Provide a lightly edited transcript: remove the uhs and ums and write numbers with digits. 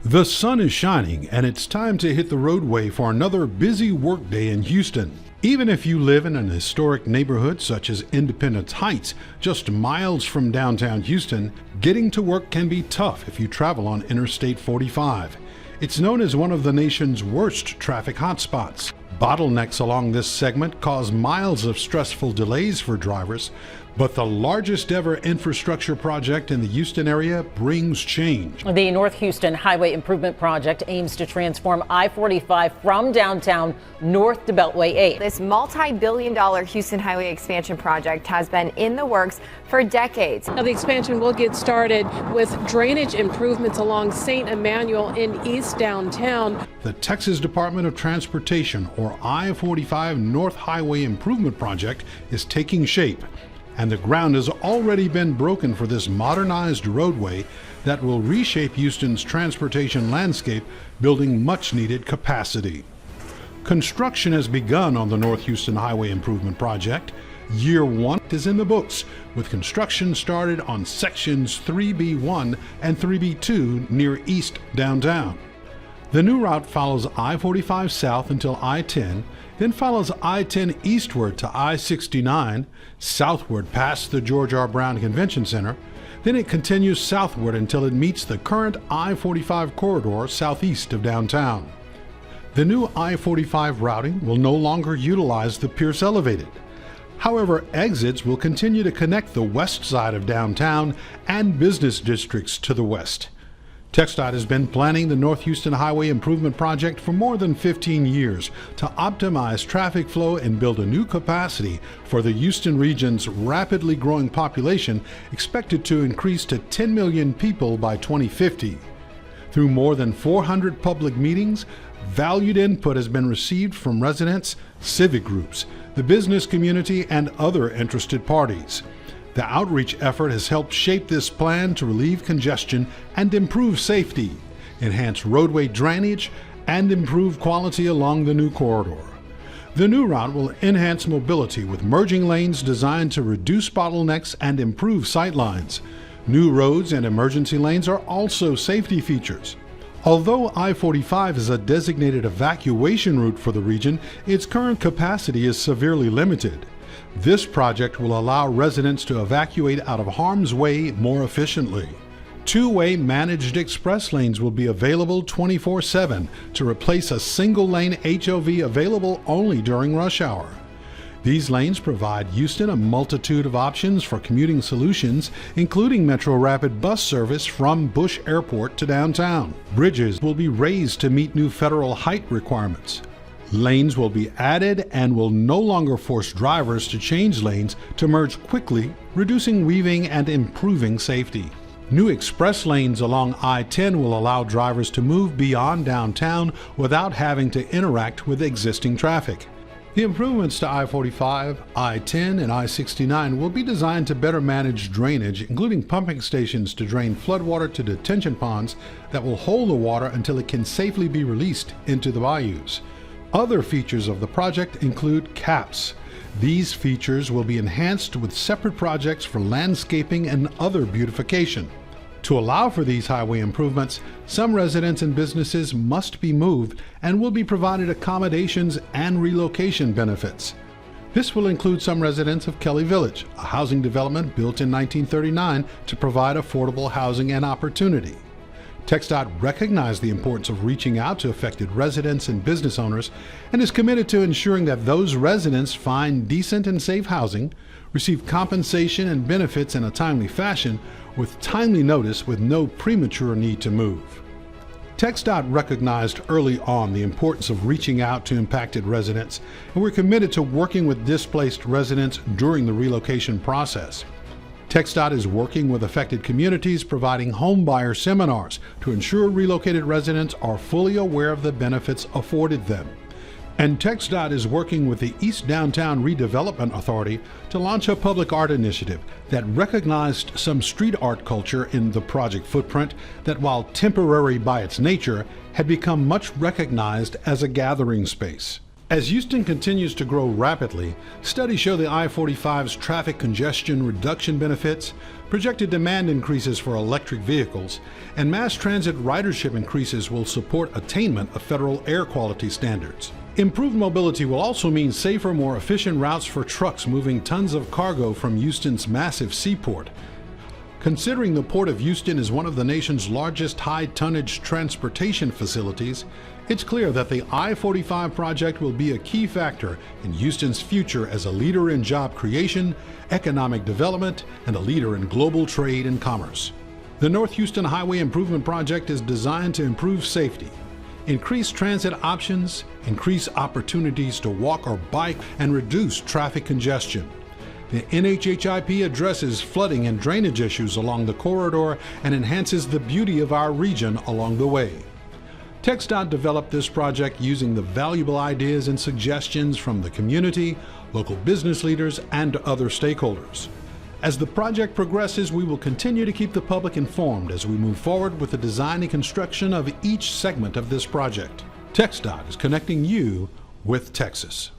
The sun is shining and it's time to hit the roadway for another busy workday in Houston. Even if you live in an historic neighborhood such as Independence Heights, just miles from downtown Houston, getting to work can be tough if you travel on Interstate 45. It's known as one of the nation's worst traffic hotspots. Bottlenecks along this segment cause miles of stressful delays for drivers, but the largest ever infrastructure project in the Houston area brings change. The North Houston Highway Improvement Project aims to transform I-45 from downtown north to Beltway 8. This multi-billion-dollar Houston Highway expansion project has been in the works for decades. Now, the expansion will get started with drainage improvements along St. Emmanuel in East Downtown. The Texas Department of Transportation, or I-45 North Highway Improvement Project, is taking shape, and the ground has already been broken for this modernized roadway that will reshape Houston's transportation landscape, building much-needed capacity. Construction has begun on the North Houston Highway Improvement Project. Year 1 is in the books, with construction started on sections 3B1 and 3B2 near East Downtown. The new route follows I-45 south until I-10, then follows I-10 eastward to I-69, southward past the George R. Brown Convention Center, then it continues southward until it meets the current I-45 corridor southeast of downtown. The new I-45 routing will no longer utilize the Pierce Elevated. However, exits will continue to connect the west side of downtown and business districts to the west. TxDOT has been planning the North Houston Highway Improvement Project for more than 15 years to optimize traffic flow and build a new capacity for the Houston region's rapidly growing population, expected to increase to 10 million people by 2050. Through more than 400 public meetings, valued input has been received from residents, civic groups, the business community, and other interested parties. The outreach effort has helped shape this plan to relieve congestion and improve safety, enhance roadway drainage, and improve quality along the new corridor. The new route will enhance mobility with merging lanes designed to reduce bottlenecks and improve sightlines. New roads and emergency lanes are also safety features. Although I-45 is a designated evacuation route for the region, its current capacity is severely limited. This project will allow residents to evacuate out of harm's way more efficiently. Two-way managed express lanes will be available 24/7 to replace a single-lane HOV available only during rush hour. These lanes provide Houston a multitude of options for commuting solutions, including Metro Rapid bus service from Bush Airport to downtown. Bridges will be raised to meet new federal height requirements. Lanes will be added and will no longer force drivers to change lanes to merge quickly, reducing weaving and improving safety. New express lanes along I-10 will allow drivers to move beyond downtown without having to interact with existing traffic. The improvements to I-45, I-10, and I-69 will be designed to better manage drainage, including pumping stations to drain floodwater to detention ponds that will hold the water until it can safely be released into the bayous. Other features of the project include caps. These features will be enhanced with separate projects for landscaping and other beautification. To allow for these highway improvements, some residents and businesses must be moved and will be provided accommodations and relocation benefits. This will include some residents of Kelly Village, a housing development built in 1939 to provide affordable housing and opportunity. TxDOT recognized the importance of reaching out to affected residents and business owners and is committed to ensuring that those residents find decent and safe housing, receive compensation and benefits in a timely fashion, with timely notice with no premature need to move. TxDOT recognized early on the importance of reaching out to impacted residents, and we're committed to working with displaced residents during the relocation process. TxDOT is working with affected communities, providing home buyer seminars to ensure relocated residents are fully aware of the benefits afforded them. And TxDOT is working with the East Downtown Redevelopment Authority to launch a public art initiative that recognized some street art culture in the project footprint that, while temporary by its nature, had become much recognized as a gathering space. As Houston continues to grow rapidly, studies show the I-45's traffic congestion reduction benefits, projected demand increases for electric vehicles, and mass transit ridership increases will support attainment of federal air quality standards. Improved mobility will also mean safer, more efficient routes for trucks moving tons of cargo from Houston's massive seaport. Considering the Port of Houston is one of the nation's largest high-tonnage transportation facilities, it's clear that the I-45 project will be a key factor in Houston's future as a leader in job creation, economic development, and a leader in global trade and commerce. The North Houston Highway Improvement Project is designed to improve safety, increase transit options, increase opportunities to walk or bike, and reduce traffic congestion. The NHHIP addresses flooding and drainage issues along the corridor and enhances the beauty of our region along the way. TxDOT developed this project using the valuable ideas and suggestions from the community, local business leaders, and other stakeholders. As the project progresses, we will continue to keep the public informed as we move forward with the design and construction of each segment of this project. TxDOT is connecting you with Texas.